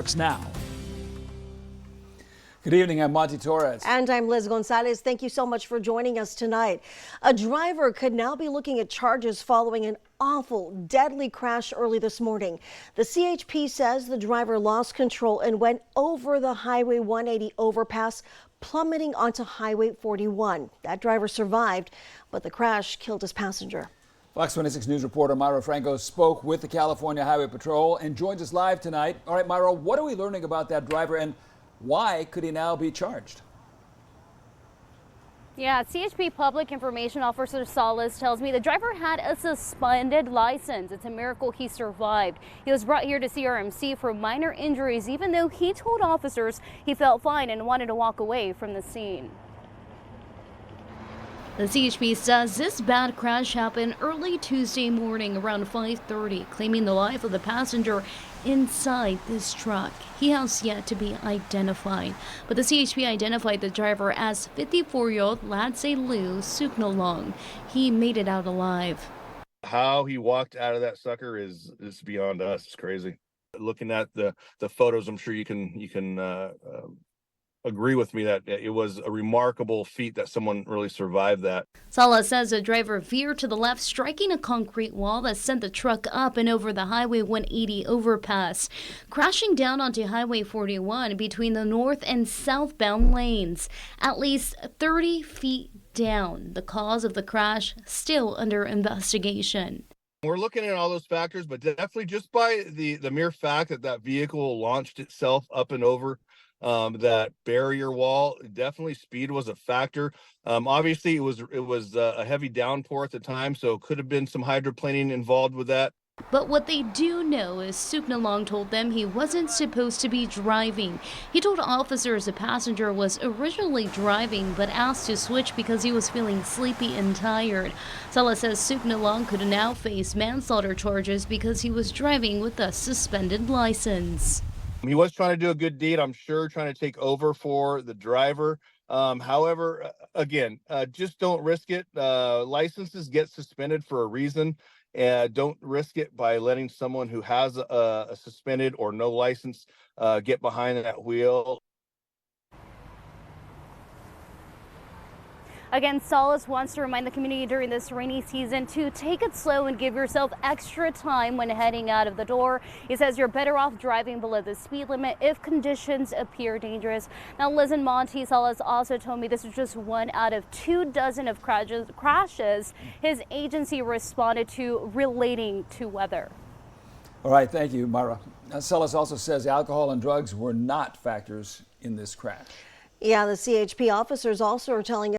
Now. Good evening, I'm Monty Torres. And I'm Liz Gonzalez. Thank you so much for joining us tonight. A driver could now be looking at charges following an awful, deadly crash early this morning. The CHP says the driver lost control and went over the Highway 180 overpass, plummeting onto Highway 41. That driver survived, but the crash killed his passenger. Fox 26 News reporter Myra Franco spoke with the California Highway Patrol and joins us live tonight. All right, Myra, what are we learning about that driver and why could he now be charged? Yeah, CHP Public Information Officer Salas tells me the driver had a suspended license. It's a miracle he survived. He was brought here to CRMC for minor injuries, even though he told officers he felt fine and wanted to walk away from the scene. The CHP says this bad crash happened early Tuesday morning around 5:30, claiming the life of the passenger inside this truck. He has yet to be identified, but the CHP identified the driver as 54-year-old Ladsay Lou Suknalong. He made it out alive. How he walked out of that sucker is beyond us. It's crazy. Looking at the photos, I'm sure you can agree with me that it was a remarkable feat that someone really survived that. Sala says the driver veered to the left, striking a concrete wall that sent the truck up and over the Highway 180 overpass, crashing down onto Highway 41 between the north and southbound lanes, at least 30 feet down. The cause of the crash still under investigation. We're looking at all those factors, but definitely just by the mere fact that vehicle launched itself up and over that barrier wall, definitely speed was a factor. Obviously it was a heavy downpour at the time, so could have been some hydroplaning involved with that. But what they do know is Suknalong told them he wasn't supposed to be driving. He told officers the passenger was originally driving but asked to switch because he was feeling sleepy and tired. Sala says Suknalong could now face manslaughter charges because he was driving with a suspended license. He was trying to do a good deed, I'm sure, trying to take over for the driver. However, again, just don't risk it. Licenses get suspended for a reason. Don't risk it by letting someone who has a suspended or no license get behind that wheel. Again, Salas wants to remind the community during this rainy season to take it slow and give yourself extra time when heading out of the door. He says you're better off driving below the speed limit if conditions appear dangerous. Now, Liz and Monty, Salas also told me this is just one out of 24 of crashes his agency responded to relating to weather. All right, thank you, Myra. Salas also says alcohol and drugs were not factors in this crash. Yeah, the CHP officers also are telling